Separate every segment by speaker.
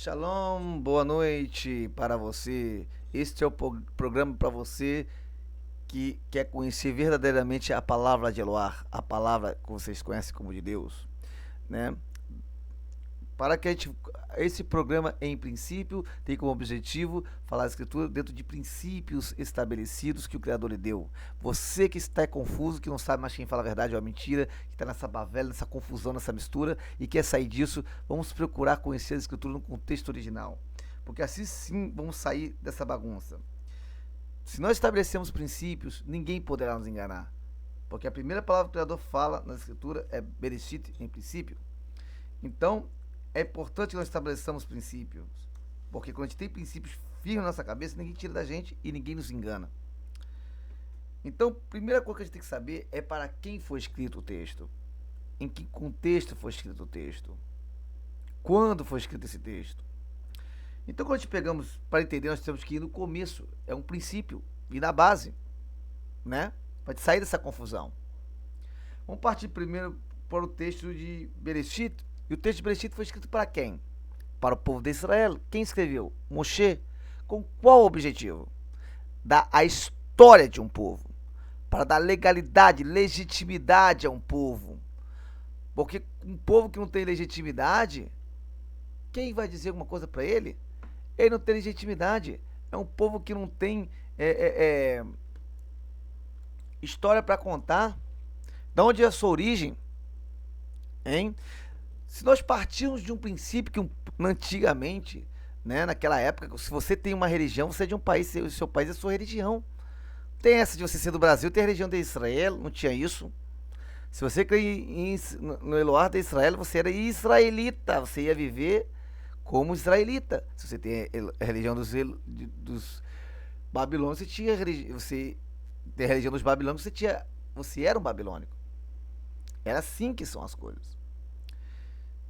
Speaker 1: Shalom, boa noite para você. Este é o programa para você que quer conhecer verdadeiramente a palavra de Eloá, a palavra que vocês conhecem como de Deus, né? Para que a gente, esse programa, em princípio, tem como objetivo falar a escritura dentro de princípios estabelecidos que o Criador lhe deu. Você que está confuso, que não sabe mais quem fala a verdade ou a mentira, que está nessa bavela, nessa confusão, nessa mistura e quer sair disso, vamos procurar conhecer a escritura no contexto original. Porque assim sim vamos sair dessa bagunça. Se nós estabelecemos princípios, ninguém poderá nos enganar. Porque a primeira palavra que o Criador fala na escritura é Bereshit, em princípio. Então, é importante que nós estabeleçamos princípios. Porque quando a gente tem princípios firmes na nossa cabeça, ninguém tira da gente e ninguém nos engana. Então, a primeira coisa que a gente tem que saber é para quem foi escrito o texto. Em que contexto foi escrito o texto. Quando foi escrito esse texto. Então, quando a gente pegamos para entender, nós temos que ir no começo. É um princípio. E na base. Né? Para sair dessa confusão. Vamos partir primeiro para o texto de Bereshit. E o texto de Bereshit foi escrito para quem? Para o povo de Israel. Quem escreveu? Moshe. Com qual objetivo? Dar a história de um povo. Para dar legalidade, legitimidade a um povo. Porque um povo que não tem legitimidade, quem vai dizer alguma coisa para ele? Ele não tem legitimidade. É um povo que não tem história para contar. De onde é a sua origem? Hein? Se nós partirmos de um princípio que antigamente, né, naquela época, se você tem uma religião, você é de um país, o seu país é a sua religião. Tem essa de você ser do Brasil, tem a religião de Israel, não tinha isso. Se você crê no Eloá de Israel, você era israelita, você ia viver como israelita. Se você tem a religião dos babilônios, você tem a religião dos babilônios, você era um babilônico. Era assim que são as coisas.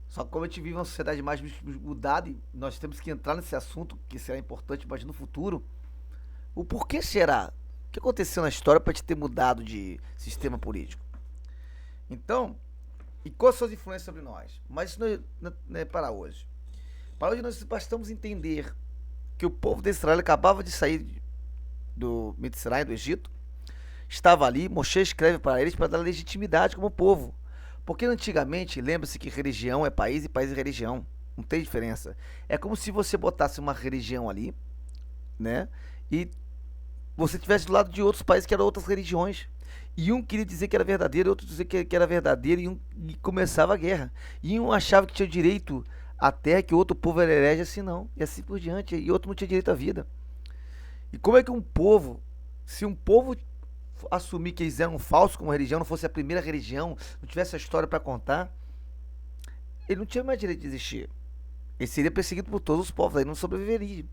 Speaker 1: Só que como a gente vive uma sociedade mais mudada e nós temos que entrar nesse assunto que será importante mais no futuro, o porquê será? O que aconteceu na história para te ter mudado de sistema político? Então, e quais são as influências sobre nós? Mas isso não é para hoje. Para hoje nós bastamos entender que o povo de Israel acabava de sair do Mitzrayim, do Egito, estava ali, Moshe escreve para eles para dar legitimidade como povo. Porque antigamente, lembra-se que religião é país e país é religião. Não tem diferença. É como se você botasse uma religião ali, né? E você estivesse do lado de outros países que eram outras religiões. E um queria dizer que era verdadeiro, outro dizia que era verdadeiro, e começava a guerra. E um achava que tinha direito à terra, que o outro povo era herege, assim não. E assim por diante. E outro não tinha direito à vida. E como é que um povo, se um povo assumir que eles eram falsos como religião, não fosse a primeira religião, não tivesse a história para contar, ele não tinha mais direito de existir. Ele seria perseguido por todos os povos, aí não sobreviveria.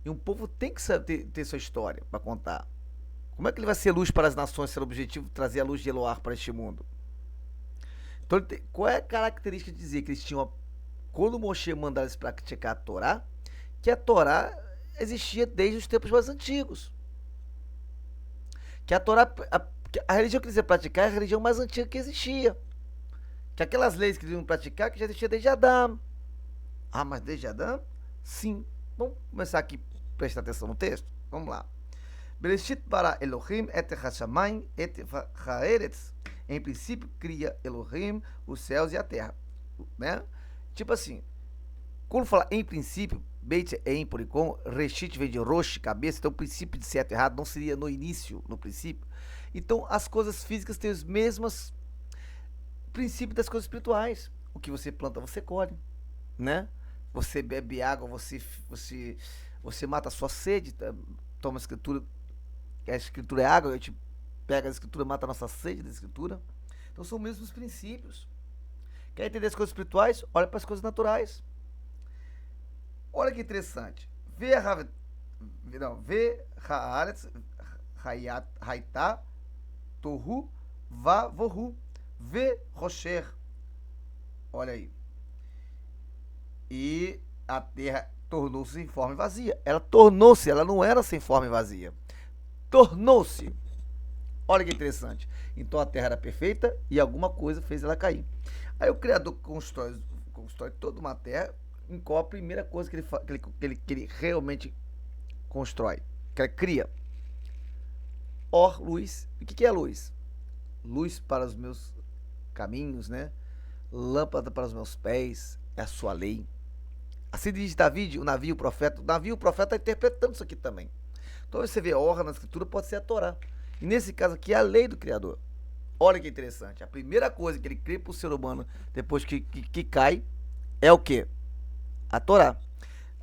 Speaker 1: E um povo tem que saber ter sua história para contar. Como é que ele vai ser luz para as nações, se o objetivo de trazer a luz de Eloá para este mundo? Então, qual é a característica de dizer que eles tinham, quando Moshe mandava eles praticar a Torá, que a Torá existia desde os tempos mais antigos. Que a Torá, a religião que eles iam praticar é a religião mais antiga que existia. Que aquelas leis que eles iam praticar que já existia desde Adão. Ah, mas desde Adão? Sim. Vamos começar aqui, prestar atenção no texto? Vamos lá. Bereshit bara Elohim et hashamayim et haaretz. Em princípio, cria Elohim os céus e a terra. Né? Tipo assim, quando fala em princípio, Beit é ímpar com Reshit vem de Rosh, cabeça, então o princípio de certo e errado não seria no início, no princípio. Então as coisas físicas têm os mesmos princípios das coisas espirituais. O que você planta, você colhe, né? Você bebe água, você mata a sua sede, toma a escritura é água, a gente pega a escritura, mata a nossa sede da escritura. Então são os mesmos princípios. Quer entender as coisas espirituais? Olha para as coisas naturais. Olha que interessante. Vê Haaretz, Haitá, Tohu, Vohu. Vê Rocher. Olha aí. E a terra tornou-se sem forma e vazia. Ela tornou-se, ela não era sem forma e vazia. Tornou-se. Olha que interessante. Então a terra era perfeita e alguma coisa fez ela cair. Aí o Criador constrói toda uma terra, em qual a primeira coisa que ele realmente constrói, que ele cria. Luz. O que é luz? Luz para os meus caminhos, né? Lâmpada para os meus pés, é a sua lei. Assim diz Davi, o navio, o profeta. O navio, o profeta está interpretando isso aqui também. Então você vê na escritura, pode ser a Torá. E nesse caso aqui é a lei do Criador. Olha que interessante. A primeira coisa que ele cria para o ser humano, depois que cai, é o quê? A Torá.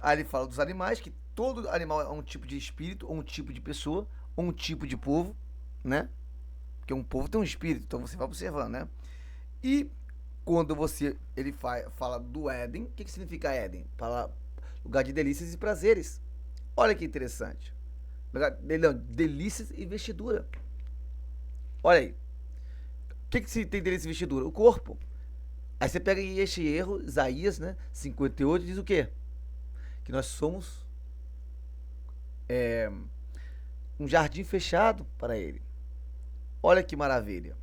Speaker 1: Aí ele fala dos animais, que todo animal é um tipo de espírito, ou um tipo de pessoa, ou um tipo de povo, né? Porque um povo tem um espírito, então você vai observando, né? E quando ele fala do Éden, o que significa Éden? Fala lugar de delícias e prazeres. Olha que interessante. Delícias e vestidura. Olha aí. O que se tem delícia e vestidura? O corpo. Aí você pega este erro, Isaías, né? 58, diz o quê? Que nós somos um jardim fechado para ele. Olha que maravilha.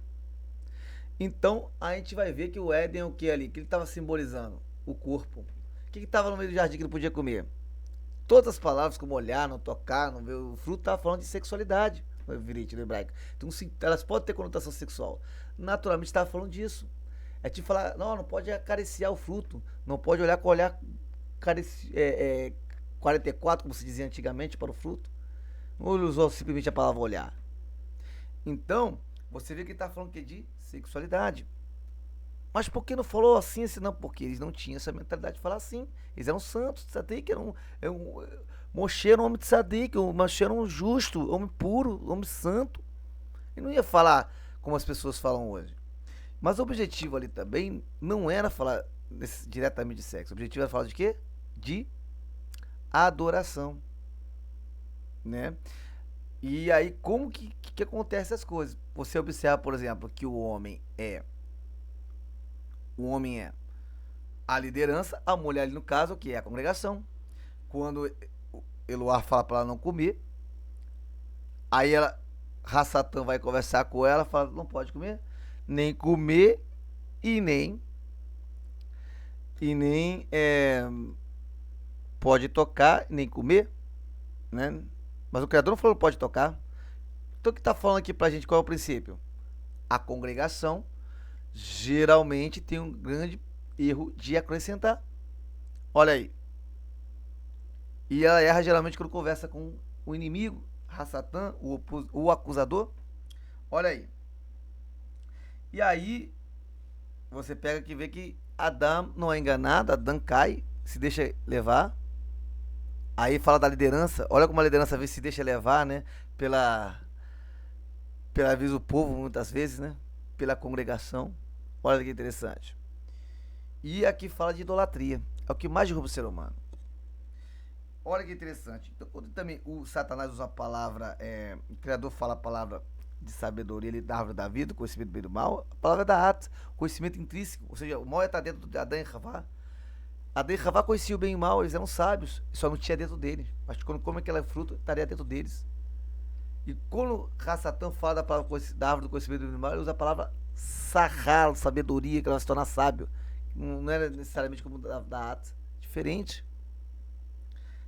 Speaker 1: Então a gente vai ver que o Éden é o que ali? Que ele estava simbolizando? O corpo. O que estava no meio do jardim que ele podia comer? Todas as palavras, como olhar, não tocar, não ver o fruto, estava falando de sexualidade, no virite, no hebraico. Então elas podem ter conotação sexual. Naturalmente estava falando disso. É tipo falar, não pode acariciar o fruto, não pode olhar com olhar 44, como se dizia antigamente, para o fruto. Não usou simplesmente a palavra olhar. Então, você vê que ele está falando que de sexualidade. Mas por que não falou assim, assim não? Porque eles não tinham essa mentalidade de falar assim. Eles eram santos, tzadik, Moshe era um homem de tzadik, Moshe era um justo, homem puro, homem santo. Ele não ia falar como as pessoas falam hoje. Mas o objetivo ali também não era falar diretamente de sexo. O objetivo era falar de quê? De adoração, né? E aí, como que acontece as coisas? Você observa, por exemplo, que o homem é a liderança, a mulher ali no caso, que é a congregação. Quando Eloá fala para ela não comer, aí Rassatã vai conversar com ela, fala, não pode comer, nem comer e nem pode tocar, nem comer, né? Mas o Criador não falou que pode tocar. Então o que está falando aqui pra gente, qual é o princípio? A congregação geralmente tem um grande erro de acrescentar. Olha aí. E ela erra geralmente quando conversa com o inimigo, Rassatã, o acusador. Olha aí. E aí, você pega que vê que Adão não é enganado, Adão cai, se deixa levar. Aí fala da liderança. Olha como a liderança às vezes se deixa levar, né? Pela vez o povo, muitas vezes, né? Pela congregação. Olha que interessante. E aqui fala de idolatria. É o que mais derruba o ser humano. Olha que interessante. Então, quando também o Satanás usa a palavra, o Criador fala a palavra de sabedoria, ele da árvore da vida, conhecimento do bem e do mal, a palavra é da At, conhecimento intrínseco. Ou seja, o mal está dentro de Adão e Havá. Adão e Havá conheciam o bem e o mal, eles eram sábios, só não tinha dentro deles. Mas quando come aquela fruta, estaria dentro deles. E quando Rassatã fala da palavra da árvore do conhecimento do bem e do mal, ele usa a palavra Sahar, sabedoria, que ela vai se tornar sábio. Não era necessariamente como da At, diferente.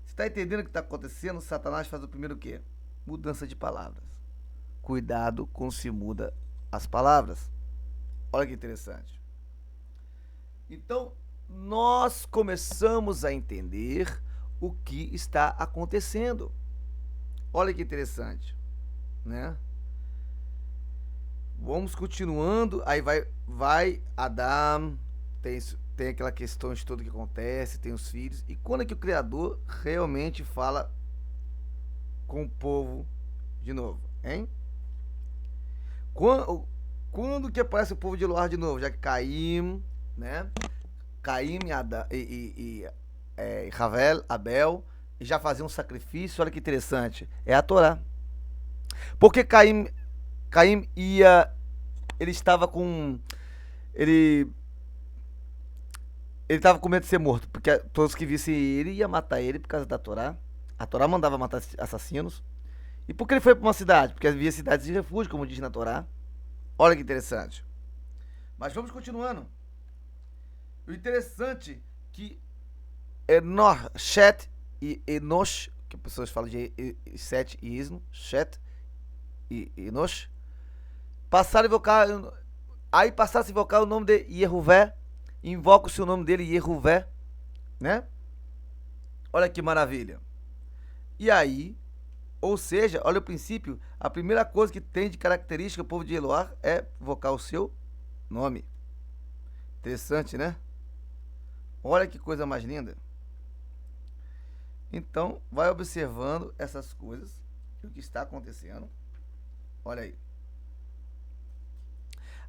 Speaker 1: Você está entendendo o que está acontecendo? Satanás faz o primeiro o quê? Mudança de palavras. Cuidado quando se muda as palavras. Olha que interessante. Então, nós começamos a entender o que está acontecendo. Olha que interessante, né? Vamos continuando, aí vai Adão, tem aquela questão de tudo que acontece, tem os filhos, e quando é que o Criador realmente fala com o povo de novo, hein? Quando que aparece o povo de Eloá de novo? Já que Caim, né? Caim e Ravel, Abel, e já faziam um sacrifício. Olha que interessante. É a Torá. Porque Caim ele estava com. Ele estava com medo de ser morto, porque todos que vissem ele iam matar ele por causa da Torá. A Torá mandava matar assassinos. E por que ele foi para uma cidade? Porque havia cidades de refúgio, como diz na Torá. Olha que interessante. Mas vamos continuando. O interessante é que Enoshet e Enosh, que as pessoas falam de Set e Isno, Shet e Enosh, passaram a invocar, aí passaram a invocar o nome de Yehuvé, invoca-se o nome dele, Yehuvé, né? Olha que maravilha. E aí, ou seja, olha o princípio, a primeira coisa que tem de característica o povo de Eloá é invocar o seu nome. Interessante, né? Olha que coisa mais linda. Então, vai observando essas coisas, o que está acontecendo. Olha aí.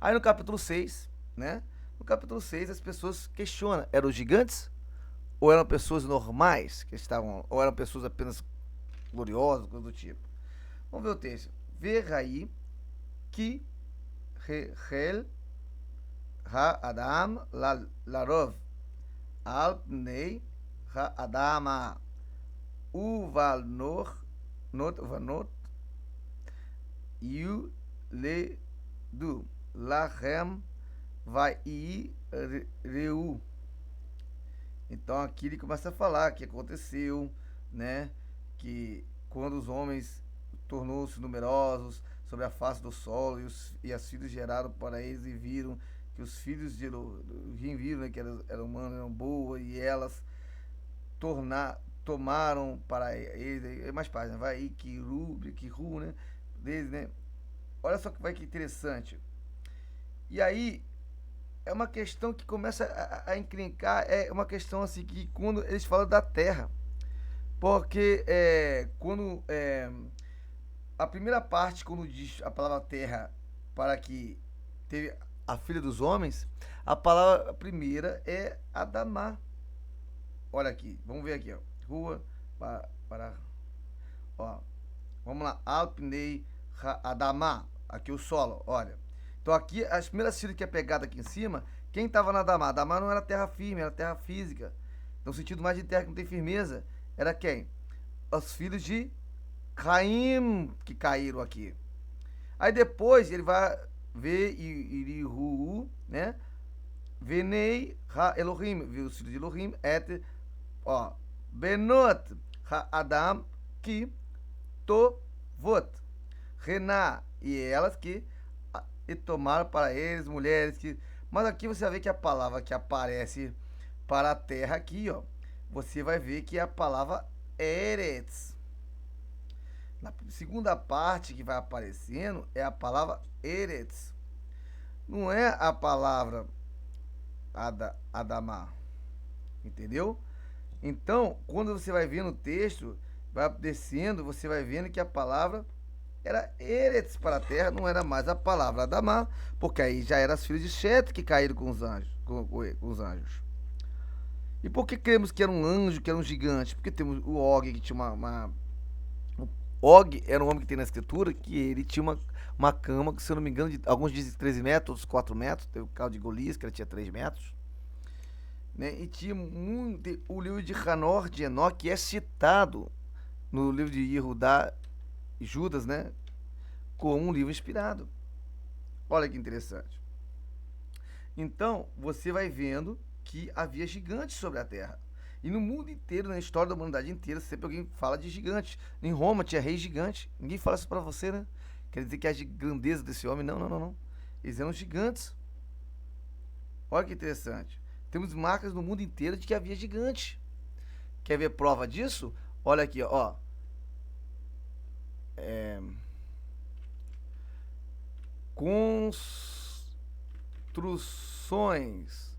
Speaker 1: Aí no capítulo 6, né? No capítulo 6 as pessoas questionam, eram os gigantes ou eram pessoas normais que estavam, ou eram pessoas apenas gloriosas, coisa do tipo. Vamos ver o texto. Verraí que Rehel ha-adam larov al pnei ha-adama uvalnor vanot yu ledu lahem vai reu. Então aqui ele começa a falar que aconteceu, né? Que quando os homens tornou-se numerosos sobre a face do solo e as filhas geraram para eles e viram que os filhos de Elohim viram, né, que eram humanos, eram boas e elas tomaram para eles, é mais página, vai Kiru, né? Deles, né? Olha só que vai que interessante. E aí é uma questão que começa a encrencar, é uma questão assim que quando eles falam da terra, porque quando a primeira parte, quando diz a palavra terra, para que teve a filha dos homens, a palavra primeira é Adamá. Olha aqui, vamos ver aqui, ó. Rua para ó. Vamos lá, Alpnei Adamá, aqui o solo, olha. Então aqui, as primeiras filhas que é pegada aqui em cima, quem estava na Adamá? Adamá não era terra firme, era terra física. No sentido mais de terra que não tem firmeza, era quem? Os filhos de Caim que caíram aqui. Aí depois ele vai ver Irihu, né? Venei ha Elohim, viu os filhos de Elohim, ó, Benot ha Adam que tovot, Rená, e elas que e tomaram para eles mulheres que. Mas aqui você vai ver que a palavra que aparece para a terra aqui, ó, você vai ver que é a palavra Eretz. Na segunda parte que vai aparecendo é a palavra Eretz. Não é a palavra Adamá. Entendeu? Então, quando você vai vendo o texto, vai descendo, você vai vendo que a palavra era Eretz para a terra, não era mais a palavra Adamá, porque aí já eram as filhas de Shet que caíram com os anjos. Com os anjos. E por que cremos que era um anjo, que era um gigante? Porque temos o Og, que tinha o Og era um homem que tem na escritura, que ele tinha uma cama, que se eu não me engano, alguns dizem 13 metros, outros 4 metros. Tem o caso de Golias, que ele tinha 3 metros. Né? E tinha o livro de Hanor, de Enoque, que é citado no livro de Yehudá e Judas, né? Como um livro inspirado. Olha que interessante. Então, você vai vendo que havia gigantes sobre a terra. E no mundo inteiro, na história da humanidade inteira, sempre alguém fala de gigantes. Em Roma tinha rei gigante. Ninguém fala isso pra você, né? Quer dizer que a grandeza desse homem. Não, não, não, não. Eles eram gigantes. Olha que interessante. Temos marcas no mundo inteiro de que havia gigantes. Quer ver prova disso? Olha aqui, ó. Construções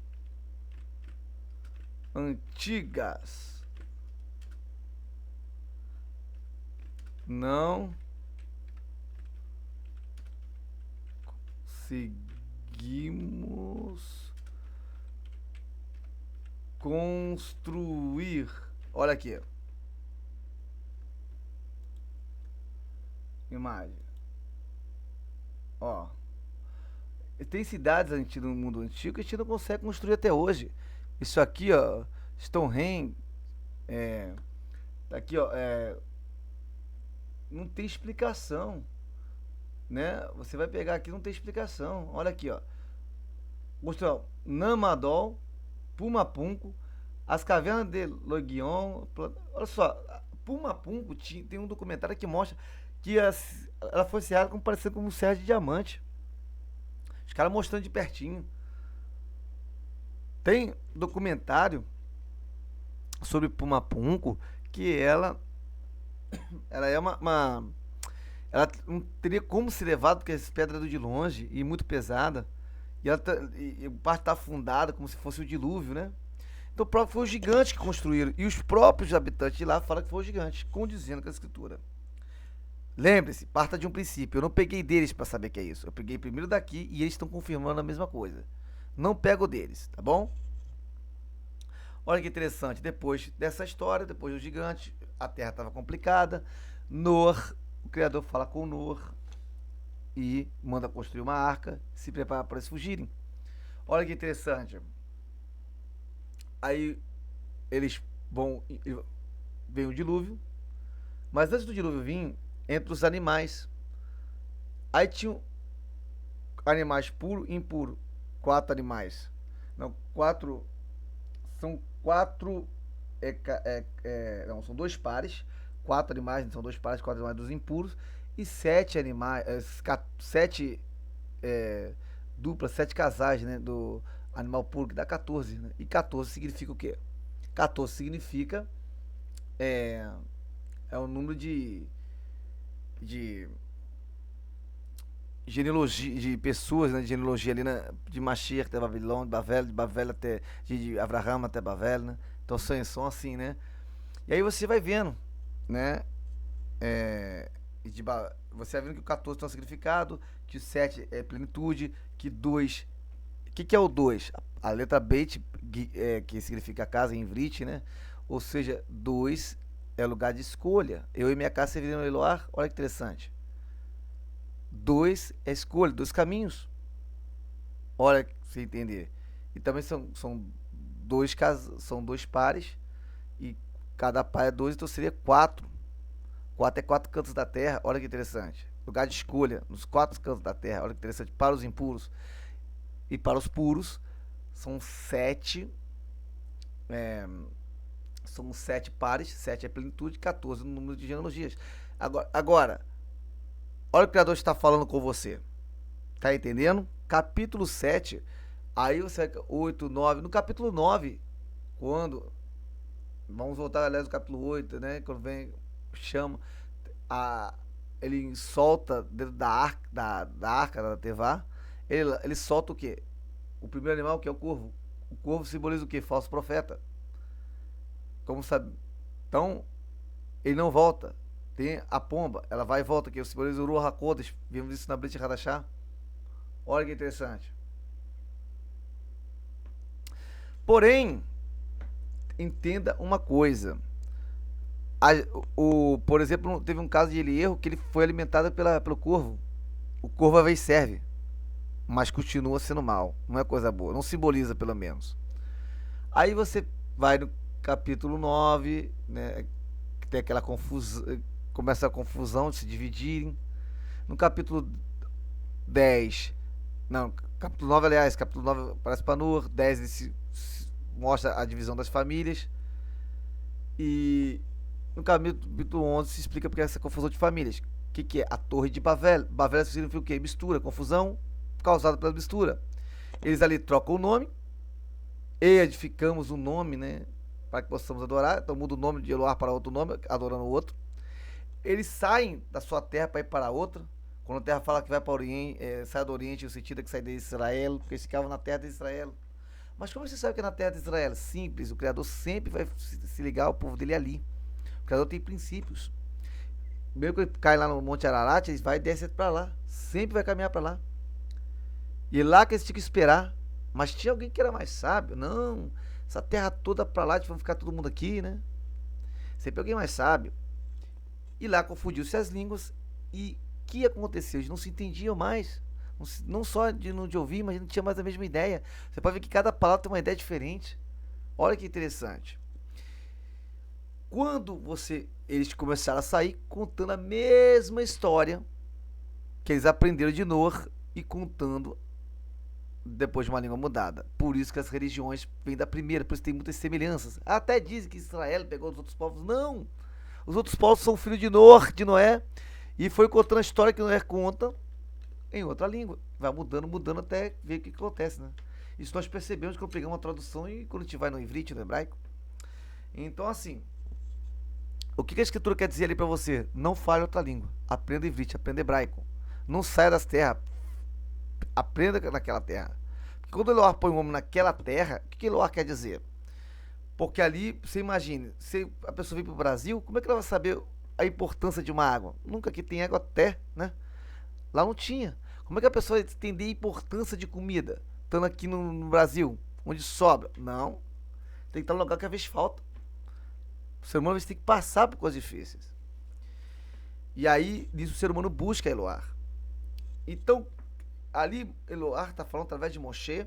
Speaker 1: antigas não conseguimos construir. Olha aqui. Imagem. Ó. Tem cidades no mundo antigo que a gente não consegue construir até hoje. Isso aqui, ó. Stonehenge. Tá aqui, ó. Não tem explicação. Né? Você vai pegar aqui, não tem explicação. Olha aqui, ó. Mostrou Namadol, Pumapunco, As Cavernas de Logion. Olha só, Puma Pungo tem um documentário que mostra que ela foi serrada como parecendo como um serra de diamante. Os caras mostrando de pertinho. Tem documentário sobre Puma Pungo que ela é ela não teria como ser levada porque as pedras de longe e muito pesada. E ela e parte tá afundada como se fosse o dilúvio, né? Então próprio foi os gigantes que construíram. E os próprios habitantes de lá falam que foi os gigantes, condizendo com a escritura. Lembre-se, parta de um princípio. Eu não peguei deles para saber que é isso. Eu peguei primeiro daqui e eles estão confirmando a mesma coisa. Não pego deles, tá bom? Olha que interessante. Depois dessa história, depois dos gigantes, a terra estava complicada. Noor, o criador fala com Noor e manda construir uma arca, se prepara para eles fugirem. Olha que interessante. Aí eles vão. Vem o dilúvio. Mas antes do dilúvio vir, entre os animais. Aí tinham animais puro e impuro. Quatro animais. Não, quatro. São quatro. Não, são dois pares. Quatro animais, são dois pares, quatro animais dos impuros. E sete animais. Sete duplas, sete casais, né? Do animal puro, que dá 14, né? E 14 significa o quê? 14 significa. É, é o número de genealogia de pessoas, né, de genealogia ali de Mashiach até Babilônia, de Bavel até de Abraham até Bavel, né? Então são assim, né? E aí você vai vendo, né? Você vai vendo que o 14 tem um significado, que o 7 é plenitude, que 2. O que é o 2? A letra Beit, que significa casa em Ivrit, né? Ou seja, 2 é lugar de escolha. Eu e minha casa serviram no Eloar, olha que interessante. 2 é escolha, dois caminhos. Olha pra você entender. E também são dois pares. E cada par é 2, então seria 4. 4 é 4 cantos da terra, olha que interessante. Lugar de escolha, nos 4 cantos da terra, olha que interessante. Para os impuros e para os puros, são 7. São 7 pares, 7 é plenitude, 14 no número de genealogias. Agora olha o que o Criador está falando com você. Tá entendendo? Capítulo 7. Aí você vai. 8, 9. No capítulo 9, quando. Vamos voltar, aliás, no capítulo 8, né? Quando vem. Chama. A, ele solta dentro da arca da Tevá. Ele solta o quê? O primeiro animal, que é o corvo. O corvo simboliza o quê? Falso profeta. Como sabe? Então, ele não volta. Tem a pomba, ela vai e volta, que o simboliza o Ruach HaKodesh. Vimos isso na Brit Hadashah. Olha que interessante. Porém, entenda uma coisa. Por exemplo, teve um caso de Eliero que ele foi alimentado pelo corvo. O corvo às vezes serve, mas continua sendo mal. Não é coisa boa. Não simboliza, pelo menos. Aí você vai no capítulo 9, né? Que tem aquela confusão. Começa a confusão de se dividirem. No capítulo 10. Não, capítulo 9, aliás, capítulo 9 parece para Nur, 10 ele mostra a divisão das famílias. E no capítulo 11 se explica porque essa confusão de famílias. O que é? A Torre de Bavel. Bavel significa o quê? Mistura, confusão causada pela mistura. Eles ali trocam o nome, e edificamos um nome, né? Para que possamos adorar. Então muda o nome de Eloar para outro nome, adorando o outro. Eles saem da sua terra para ir para outra. Quando a terra fala que vai para o Oriente, sai do Oriente, o sentido é que sai de Israel, porque eles ficavam na terra de Israel. Mas como você sabe que é na terra de Israel? Simples, o Criador sempre vai se ligar ao povo dele ali. O Criador tem princípios. Mesmo que ele cai lá no Monte Ararat, ele vai e desce para lá. Sempre vai caminhar para lá. E lá que eles tinham que esperar. Mas tinha alguém que era mais sábio. Não, essa terra toda para lá, vamos ficar todo mundo aqui, né? Sempre alguém mais sábio. E lá confundiu-se as línguas. E o que aconteceu? Eles não se entendiam mais. Não só de não de ouvir, mas não tinha mais a mesma ideia. Você pode ver que cada palavra tem uma ideia diferente. Olha que interessante. Quando eles começaram a sair contando a mesma história que eles aprenderam de Noor e contando depois de uma língua mudada. Por isso que as religiões vêm da primeira, por isso tem muitas semelhanças. Até dizem que Israel pegou os outros povos. Não! Os outros povos são filhos de Noé, e foi contando a história que Noé conta em outra língua. Vai mudando, mudando até ver o que acontece, né? Isso nós percebemos quando pegamos uma tradução e quando a gente vai no Ivrit, no hebraico. Então, assim, o que a escritura quer dizer ali pra você? Não fale outra língua. Aprenda Ivrit, aprenda hebraico. Não saia das terras. Aprenda naquela terra. Porque quando Eloá põe o homem naquela terra, o que Eloá quer dizer? Porque ali, você imagine, se a pessoa vem pro Brasil, como é que ela vai saber a importância de uma água? Nunca aqui tem água até, né? Lá não tinha. Como é que a pessoa vai entender a importância de comida? Estando aqui no Brasil, onde sobra? Não. Tem que estar no lugar que às vezes falta. O ser humano às vezes tem que passar por coisas difíceis. E aí, nisso o ser humano busca Eloá. Então, ali Eloá está falando através de Moshe,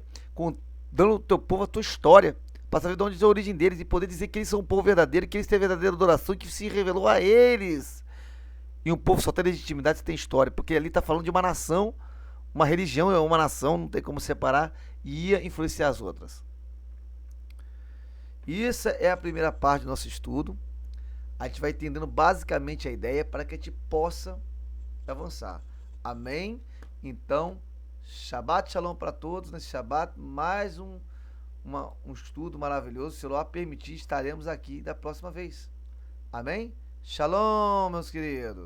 Speaker 1: dando ao teu povo a tua história, para saber de onde é a origem deles e poder dizer que eles são um povo verdadeiro, que eles têm a verdadeira adoração, que se revelou a eles. E um povo só tem legitimidade se tem história, porque ali está falando de uma nação, uma religião é uma nação, não tem como separar, e ia influenciar as outras. E essa é a primeira parte do nosso estudo. A gente vai entendendo basicamente a ideia para que a gente possa avançar. Amém? Então, Shabbat Shalom para todos. Nesse Shabbat, mais um estudo maravilhoso. Se o Ló permitir, estaremos aqui da próxima vez. Amém? Shalom, meus queridos.